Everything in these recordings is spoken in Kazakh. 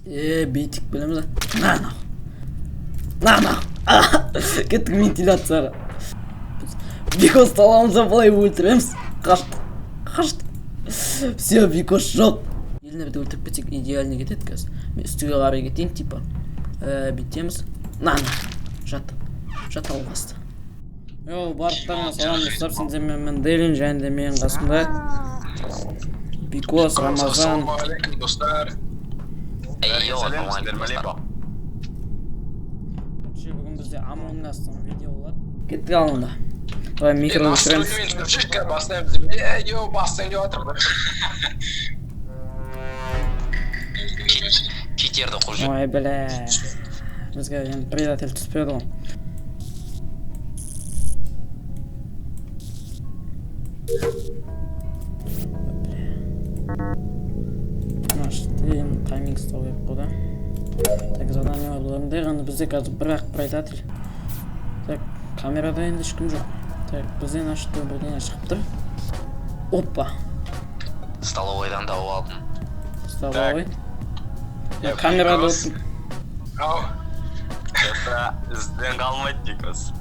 Бейтик білеміз. На. Кеттік вентиляцияға. Бикос таламызда былай өлтіреміз. Қашт. Все, Бикос жоқ. Еліне біті өлтіріп кетсек идеальный кетеді қазір. Мен үстіге қарай кетейін, типа. Бүйтеміз. На. Жат алғасты. Барлықтарына салам достар, сіздермен Делин және де менің қасымда Бикос, Рамазан. Ассалаумағалейкум достар. Бүгін бізде Among Us'тың видео болады. Кеттік алында. Давай микро өшіреміз. Бастайын деп жатыр. Кетерді құлжы. Ой, бля. Бізге енді предатель түспеді ғой. Енді тайминг ұстау керек қой. Так, задание алғанда ғана бізде қазір бір-ақ предатель. Так, камерада енді ешкім жоқ. Так, бізден ашты бірден шығып тұр. Опа. Столовойдан да алдым. Столовой. Камерада отырмын. Ау. Это ізден қалмайды Бикос.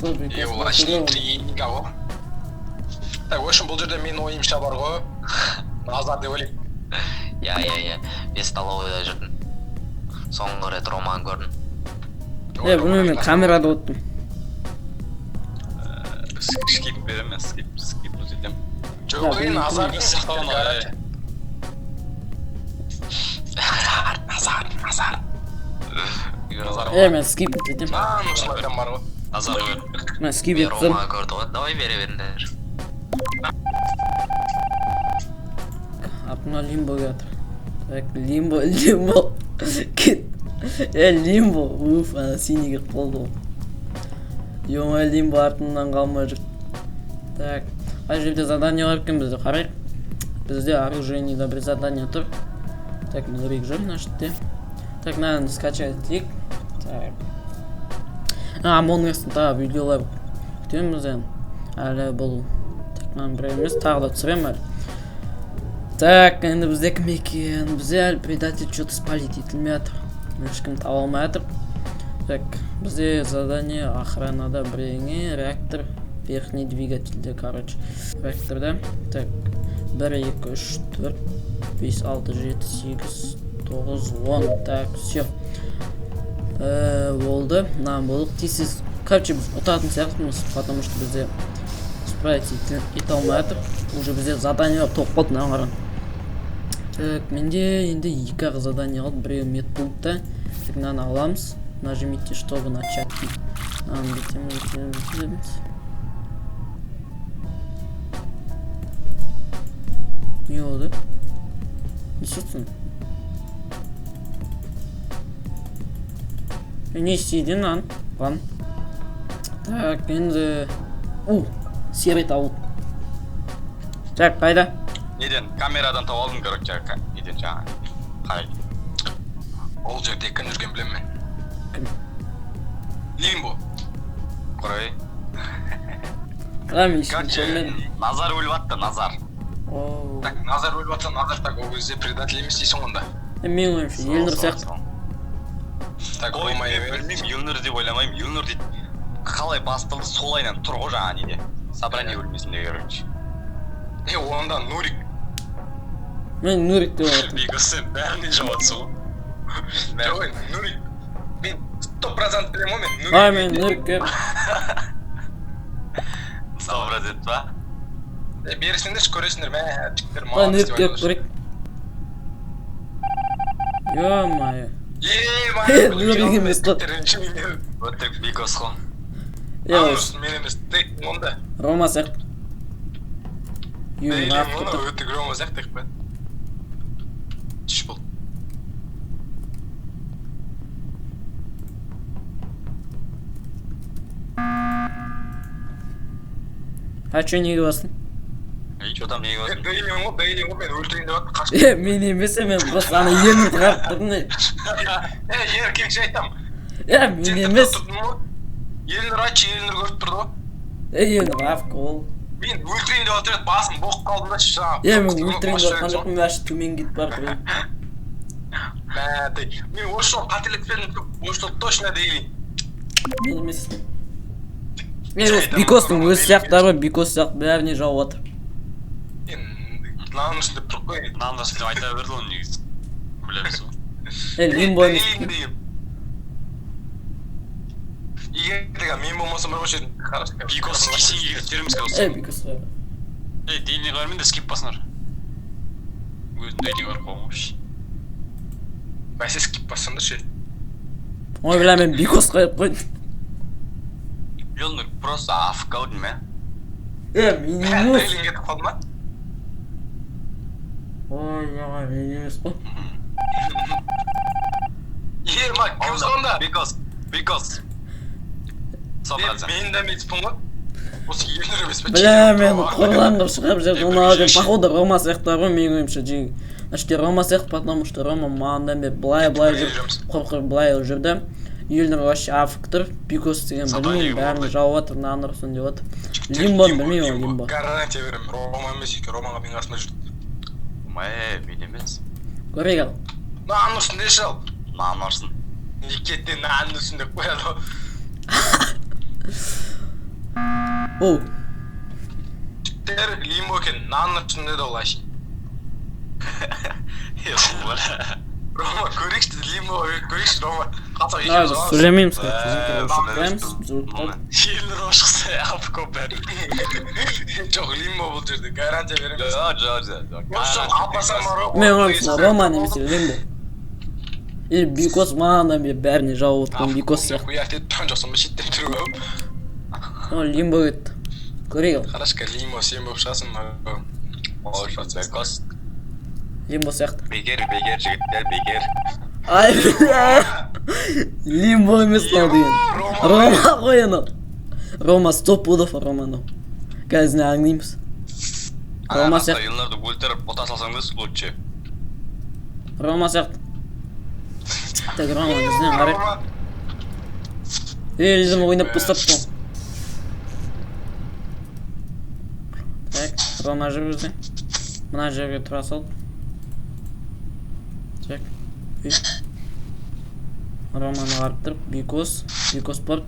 Олар ішінен тренинг ау. Так, өшін бұл жерде менің ойымша бар ғой. Назар деп ойлайым. Я. Мен столовойда жүрдім. Соңғы рет Роман көрдім. Бұны мен камерада отырмын. Скип беремін, скип үзетем. Жоқ, мен Назар сақтауын ой. Назар. Мен скип үзетем. Нұшылайдан бар ғой. Назар өр. Мен скип етсем. Роман көрді ғой, давай бере беріңдер. Артына лимбо жатыр. Так, лимбо. Кет. Лимбо. Уф, ана синийге қолды ғой. Ема лимбо артынан қалмай жүр. Так, ай жерде задание бар екен бізде қарайық. Бізде оружиеда бір задание тұр. Так, мүлірек жүр нашытте. Так, наверное, скачать етейік. Так. Among Us'тың тағы видеолар күтеміз енді. Әлі бұл. Так, мен бір емес, тағы да түсірем әлі. Так, енді бізде кім екен? Бізде әлі предатель что-то спалить етілмей атыр. Ешкім таба алмай атыр. Так, бізде задание охранада біреңе, реактор, верхний двигательде, короче. Реакторда. Так, 1, 2, 3, 4, 5, 6, 7, 8, 9, 10. Так, все. Болды. Нам болдық. Тесіз. Короче, біз ұтатын сияқтымыз, потому что бізде справить ете алмай атыр. Уже бізде задание тоқ болды, на қаран. Так, менде енді 2 задание қалды, біреу медпунктта. Так, мынаны аламыз. Нажмите, чтобы начать. Бүйтеміз. Не болды? Не істейсің? Не істейді нан? Так, енді... серый тауып. Так, қайда? Неден? Камерадан тауып алдым, короче, неден жаңа. Қай? Ол жерде кім жүрген білем мен. Кім? Лимбо. Құрай. Короче, Назар өліп атты, Назар. Так, Назар өліп атты, Назар так ол кезде предатель емес дейсің онда. Мен ойымшы, Елнұр сияқты. Так, болмай білмеймін, Елнұр деп ойламаймын. Елнұр дейді, қалай бастылды сол айнан тұр ғой жаңа неде. Собрание өлмесінде, короче. Онда Нурик. Мен Нурик деп ойладым. Бикос сен бәріне жауатсы ғой. Жоқ, Нурик. Мен 100% білем ғой мен Нурик. Мен Нурик кеп. 100% ба? Бересіңдер, көресіңдер, жіктер Нурик кеп көрек. Ё-майо. Нурик емес қой. Өттік Бикос ғой. Мен емес, тек онда. Рома сияқты. Өттік Рома сияқты ба? Түш бол. Чё неге бастың? Чё там неге бастың? Бәйнен ғой, мен өлтірейін деп атты. Мен емес, мен просто ана Елнұр қарап тұрдым. Еркекше айтам. Мен емес. Елнұр айтшы, Елнұр көріп тұрды ғой. Елнұр авка ол. Мен өлтірейін деп отыр еді, басым боқ қалдым да жаңа. Мен өлтірейін деп отқан жоқпын, мен ашы төмен кетіп барып тұрдым. Мәдей. Мен осы жол қателеспедім. Осы жол точно дейін. Мен емес. Бикостың өзі сияқтары Бикос сияқты бәріне жауып отыр. Нанның үстінде тұрып қой. Нанның үстінде айта берді оны негізі. Білеміз ғой. Лимбо емес. Егер деген мен болмасам бір көшетін. Бикос кесең егеттеріміз осы. Бикос бар. Дейіне қармен де скип басынар. Өзін дейіне қарып қоғымыш. Бәсе скип бассам да ше. Ой, бля, мен Бикос қайып қойдым. Елнік просто афк қалдың ма? Минимус. Дейлін кетіп қалды ма? Ой, яға, мен емес қой. Ма, кім сонда? Бикос. Мен де метіппін ғой. Осы елдер емес пе? Бля, мен қорланғып шығап жерді оны алдым. Походу, Рома сияқты ғой, мен ойымша жең. Значит, Рома сияқты, потому что Рома маңдан бер былай жүріп, қорқыр былай жүрді. Елдер вообще афк тұр. Бикос деген білмеймін, бәрін жауып отыр, наныр ұсын деп отыр. Лимбоны білмеймін ол Лимбо. Гарантия беремін, Рома емес екен, Ромаға мен қасында жүрді. Мен емес. Көрейік ал. Нанның үстінде шал. Нанның ұрсын. Некетте нанның үстінде қояды. Оу. Тер Лимбо екен, нанның үстінде де олайшы. Рома, көрекшті Лимбо, көрекшті Рома. Сөйлемейміз қой. Елдер ошықса алып көп бәрі. Жоқ, Лимбо бұл жерде, гарантия береміз. Мен Рома немесе Лимбо. Или Бикос маңдан бәріне жауып отқан Бикос сияқты. Құяқ етіп тұрған жоқсын ба шеттен тұрып өп. Ол Лимбо кетті. Көрейік ал. Қарашқа Лимбо сен болып шығасың ма? Бикос. Лимбо сияқты. Бекер, жігіттер, бекер. Ай, бля. Лимбо емес мынау деген. Рома ғой анау. Рома стоп пудов Романы. Қазір аңдаймыз. Рома сияқты. Елларды өлтіріп бота салсаң да лучше. Рома сияқты. Так, Рома бізден қарайық. Елдім ойнап бастап тұр. Так, Рома жүр бізден. Мына жерге тұра салды. Так. Романы қарып тұрып, Бикос бар.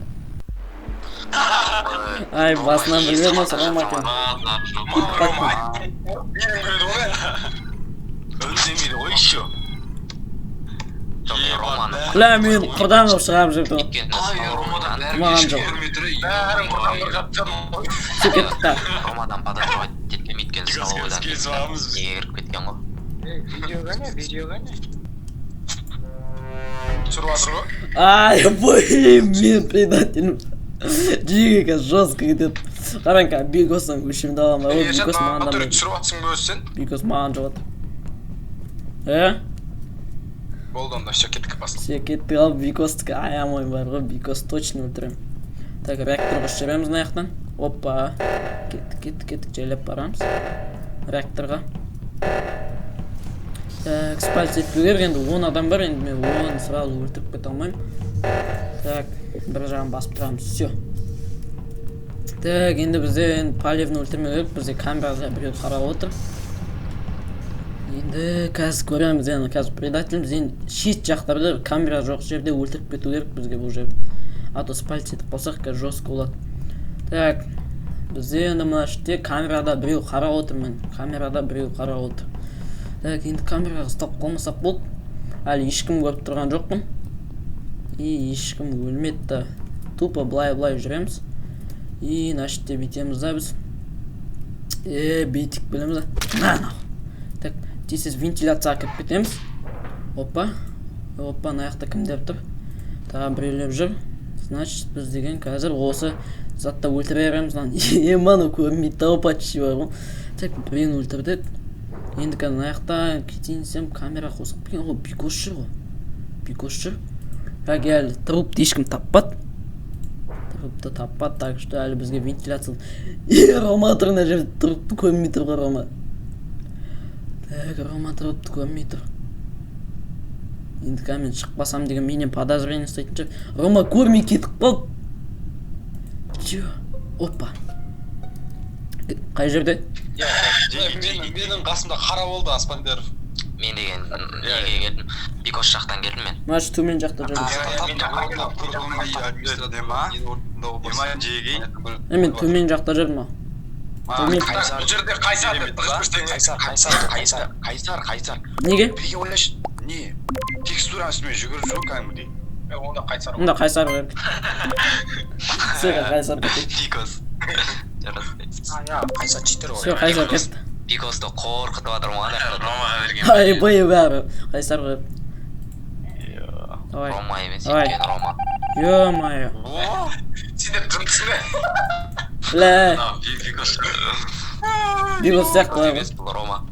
Ай, басынан білген осы Рома екен. Өндемейді ғой еще. Бля, мен құрдан қып шығап жүрді. Маған жоқ. Бәрін құрдан қырғап тұрмын ғой. Сөкеттік та. Ромадан подозревать еткен өйткен салауыдан неге кіріп кеткен ғой. Видео ғане. Түсіріп атыр ғой? Ай, блин, мен предателім. Жиге жестко кетеді. Қараңқа, Бикостан көшімді аламын. Бикос маған да мен. Түсіріп атсың бө өссен? Бикос маған жоқ отыр. Болды онда, все кеттік басын. Все кеттік ал, Бикостікі аямой бар ғой, Бикос точно өлтірем. Так, реакторға шырамыз наяқтан. Опа. Кеттік, жайлап барамыз. Реакторға. Так, спальцы етпеу керек, енді 10 адам бар, енді мен 10 сразу өлтіріп кете алмайым. Так, бір жағын басып тұрамыз, все. Так, енді бізде Палевні өлтірмеу керек, бізде камерада біреуді қарап отыр. Енді қазір көреміз, енді қазір предателіміз, енді шет жақтарда камера жоқ жерде өлтіріп кету керек бізге бұл жерде. А то спальцы етіп қалсақ, қазір жестко болады. Так, бізде енді мына шетте камерада біреу қарап отыр, мен камерада біреу қарап отыр. Так, енді камераға ұстап қалмасақ болды. Әлі ешкім көріп тұрған жоқпын. И ешкім өлмеді. Тупо былай жүреміз. И нашетте бейтеміз да біз. Бейтік білеміз да. Так, тесіз вентиляцияға кіріп кетеміз. Опа, наяқта кімдер тұр. Тағы біреулеп жүр. Значит, біз деген қазір осы затта өлтіре береміз. Еманы көрмейді тау почти бар ғой. Так, біреуін өлтірдік. Енді қазір аяқта кетейін десем камера қосып келген ғой, Бикос жүр ғой. Бикос жүр. Как әлі трупты ешкім таппады. Трупты таппады, так что әлі бізге вентиляция. Рома тұр мына жерде, трупты көрмей тұр ғой Рома. Так, Рома трупты көрмей тұр. Енді қазір мен шықпасам деген менен подозрение ұстайтын шығар. Рома көрмей кетіп қалды. Чё? Опа. Қай жерде? Менің қасымда қара болды Аспандияров. Мен деген неге келдім. Бикос жақтан келдім мен. Маш төмен жақта жүрмін. Мен төмен жақта жүрмін. Бұл жерде Қайсар деп Қайсар. Неге? Бірге ойлашы. Не? Текстураның үстімен жүгіріп жүр кәдімгідей. Онда Қайсар. Онда Қайсар керек. Сен Қайсар кетті. Бикос. Қайсар читер ғой. Все, Қайсар кетті. Бикосты қорқытып жатыр ма? Ромаға берген. Ай, бой бәрі. Қайсар керек. Давай. Рома емес, Давай. екен Рома. Ё-моё. Сендер жымсың бе? Бля. Бикос. Бикос сияқты ғой. Емес, бұл Рома.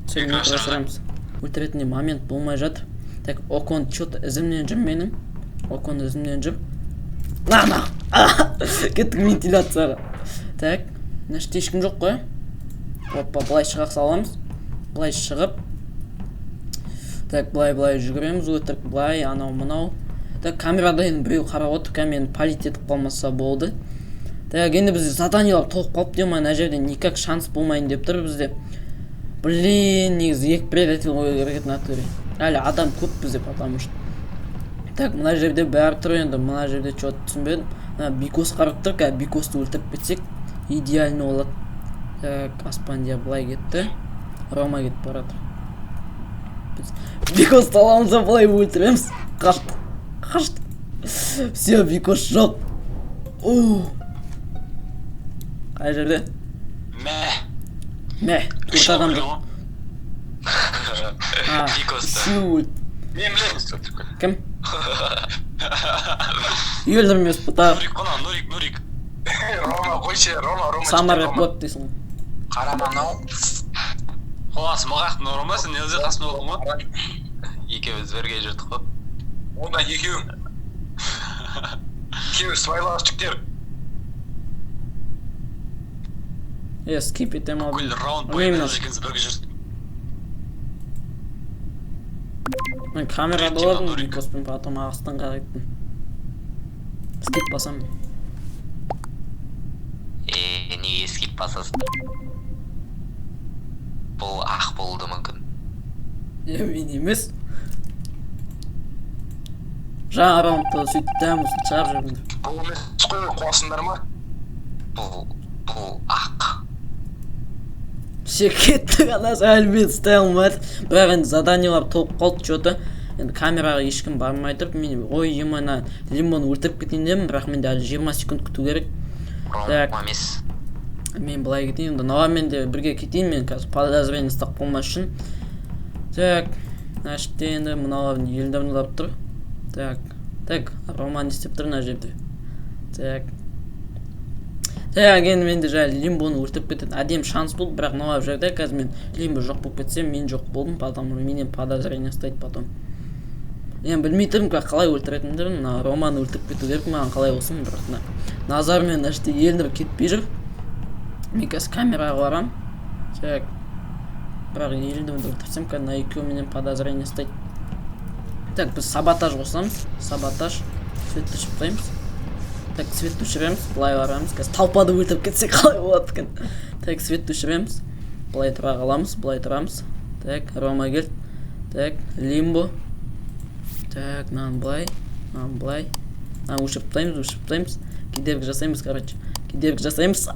Сені өшіреміз. Өлтіретінде момент болмай жатыр. Так, Окон что-то ізімнен жүр менің. Окон ізімнен жүр. На! Кеттік вентиляцияға. Так, нәшті ешкім жоқ қой. Оппа, былай шығақ саламыз. Былай шығып. Так, былай жүгіреміз, өтірік былай, анау-мынау. Так, камерада енді біреу қарап отыр, мені полит етіп қалмаса болды. Так, енді бізде заданиялар толып қалып деймін, ана жерде никак шанс болмайын деп тұр бізде. Блин, негізі екі предатель қою керек натуре. Әлі адам көп бізде, потому что. Так, мына жерде бәрі тұр енді, мына жерде что-то түсінбедім. Бикос қарап тұр, қазір Бикосты өлтіріп кетсек, идеально болады. Так, Аспандия былай кетті. Рома кетіп барады. Бикосты аламыз да былай өлтіреміз. Қашты. Все, Бикос жоқ. Қай жерде? Мә, төрт адам жоқ. Бикосты. Мен білемін. Кім? Өлдірмес бұта. Нурик. Рома қойшы, Рома. Самар болады дейсің. Қарама анау. Қоласы мағақты Рома, сен незе қасында олың ма? Екеуіміз бірге жүрдік қой. Онда екеуің сыбайлас жіктер. Скип етем ал. Бүкіл раунд бойында екенсіз бірге жүрдік. Мен камерада болдым, Бикоспен потом ағыстан қарайттым. Скип басам. Неге скип басасың? Бұл ақ болды мүмкін. Мен емес. Жаңа раундта сөйтіп дәмізін шығар жүрмді. Бұл емес қой қуасыңдар ма? Бұл ақ. Кеттік анасы әлбет ұстай алмайды. Бірақ енді заданиялар толып қалды что-то. Енді камераға ешкім бармай тұрып, мен ой емана Лимбоны өлтіріп кетейін демін, бірақ менде әлі 20 секунд күту керек. Рома емес. Мен былай кетейін, Науамен де бірге кетейін, мен қазір подозрение ұстап қалмас үшін. Так, нәшіпте енді мыналардың елдерін ұлап тұр. Так, Рома не істеп тұр мына жерде. Так, енді менде жайлы Лимбоны өлтіріп кететін әдем шанс болды, бірақ Науа жерде қазір мен Лимбо жоқ болып кетсем, мен жоқ болдым, потому менен подозрение ұстайды потом. Енді білмей тұрмын, қалай өлтіретіндерін, Романы өлтіріп кету керек, маған қалай болсын, бірақ Назар мен нәшіпте елдер кетпей жүр. Мен қазір камераға барам. Так, бірақ елдерді өлтірсем, қазір екеу менен подозрение ұстайды. Так, біз саботаж қосамыз. Саботаж. Светті шыптаймыз. Так, светті өшіреміз. Былай барамыз. Қазір талпады өлтіріп кетсек қалай болады екен. Так, светті өшіреміз. Былай тұра қаламыз. Былай тұрамыз. Так, Рома келді. Так, Лимбо. Так, мынаны былай. Мынаны былай. Мынаны өшіріп Кедергі жасаймыз, короче. Кедергі жасаймыз.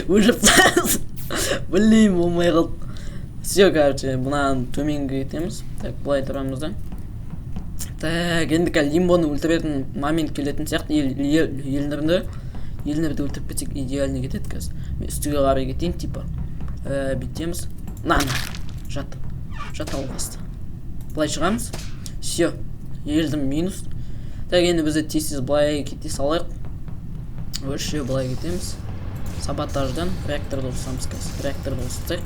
Өшіріп тастаймыз. Блин, болмай қалды. Все, короче, мынаны төменгі етеміз. Так, былай тұрамыз да. Так, енді қазір Лимбоны өлтіретін момент келетін сияқты, елінерді өлтіріп кетсек идеально кетеді қазір. Мен үстіге қарай кетейін, типа. Бүйтеміз. Жат алғасты. Былай шығамыз. Все, елдім минус. Так, енді бізді тез былай кете салайық. Өше былай кетеміз. Саботаждан реакторды қосамыз қазір. Реакторды қосайық.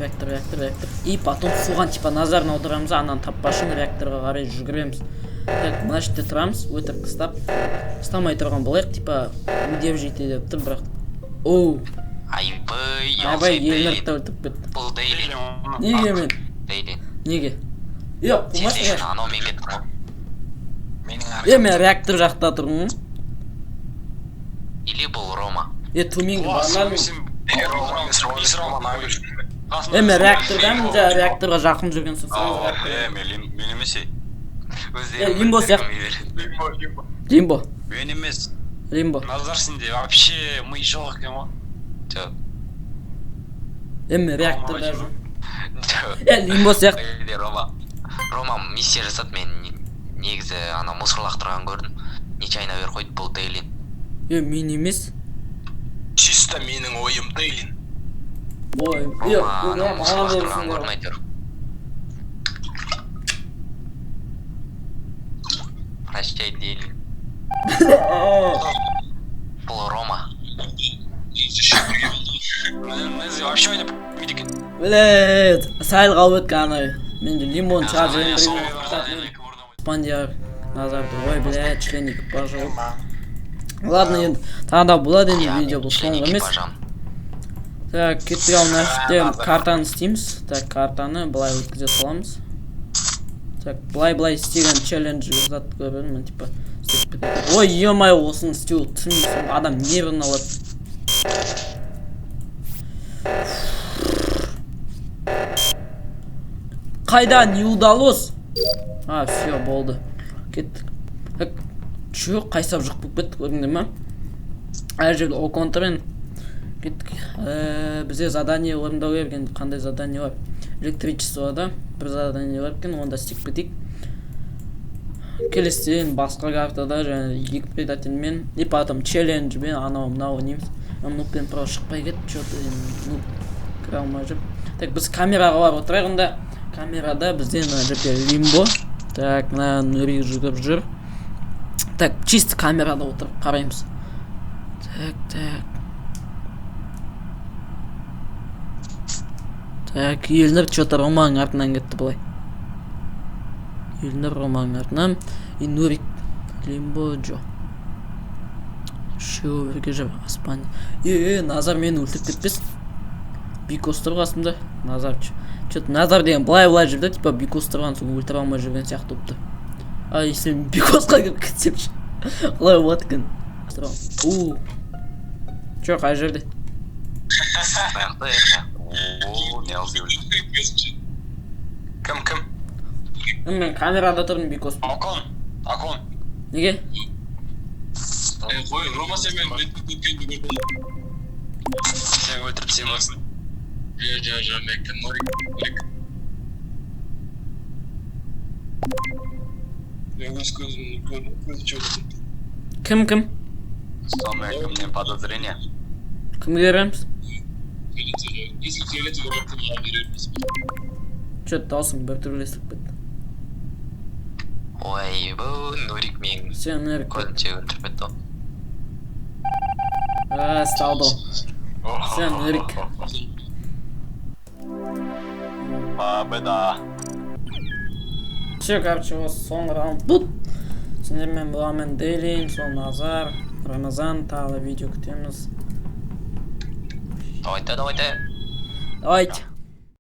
Реактор. И потом соған типа назарын аударамыз, ананы таппашын реакторға қарай жүгіреміз. Так, мына жерде тұрамыз, өтірік ұстамай тұрған болайық, типа үдеп жейте деп тұр, бірақ. Айбай, елдерді өлтіріп кетті. Бұл Дейли. Неге мен? Дейли. Неге? Йоқ, қылмаш Сен деген анау мен кеттің ғой. Мен реактор жақта тұрмын. Или бұл Рома. Төменгі бармадым. Эме реактордан реакторга жакын жүргенсиң. Мен емес. Лимбо сияқты. Лимбо. Мен емес. Лимбо. Назар сенде вообще ми жоқ екен ғой. Жоқ. Эме реакторда жүр. Лимбо сияқты. Рома миссия жасады, мен негізі ана мусор лақтырған көрдім. Нечайна бер қойды, бұл Дейлин. Мен емес. Чисто менің ойым Дейлин. Ой, Рома мусор лақтырған көрдім айтыр. Прощай, Дейлин. Бұл Рома. Мен вообще ойнап кетпейді екен. Блядь, сайыл қалып өткен ана. Менде лимон шығар Испания Назарды. Ой, блядь, членик пожал. Ладно, енді тағы болады енді видео бұл соңғы емес. Так, кеттік ал мына картаны істейміз. Так, картаны былай өткізе саламыз. Так, былай істеген челленджі зат көрдім, типа. Ой, ё-моё, осыны істеу түсінбейсің, адам нервін алады. Қайда, не удалось? Все, болды. Кеттік. Чё, қайсап жоқ болып кеттік, көрдіңдер ма? Әр жерде оконтырын. Кеттік. Бізде задание орындау ерген, қандай задание бар? Электричествода бір задание бар екен, онда істеп кетейік. Келестен басқа картада және екі предательмен и потом челленджбен анау мынау неміз. Нуппен просто шықпай кетті, что-то кіре алмай жүр. Так, біз камераға барып отырайық онда. Камерада бізден жерде лимбо. Так, мына нұрик жүгіріп жүр. Так, чисто камерада отырып қараймыз. Так, елініп что-то Романың артынан кетті бұлай. Елініп Романың артынан. И нұрик лимбо жо. Шо бірге жүр аспан. Назар мені өлтіп кетпесін. Бикос тұрғасында. Назар что-то Назар деген былай жүрді, типа Бикос тұрған соң өлтір алмай жүрген сияқты опты. Если Бикосқа кеп кетсемші. Қалай болады екен. Чо, қай жерде? Кім? Мен камерада тұрдым Бикос. Акон. Неге? Қой, Рома сен өткенді көрдім. Сен өлтіріп сен басын. Жа, мәккен, Норик. Мен өз көзім көрдім. Кім? Что, мне подозрение? Кімге береміз? Если фиолетовый рактор, я береміз. Что-то даусың бір түрлі естіп кетті. Ой, бұл Нурик мен Сен Нурик көзінше өлтіріп кетті. Сталды. Сен Нурик. Победа. Все, короче, осы соңғы раунд бұл. Сендермен бұламен Дейлин, сол Назар, Рамазан, тағы видео күтеміз. Давайте. Давайте.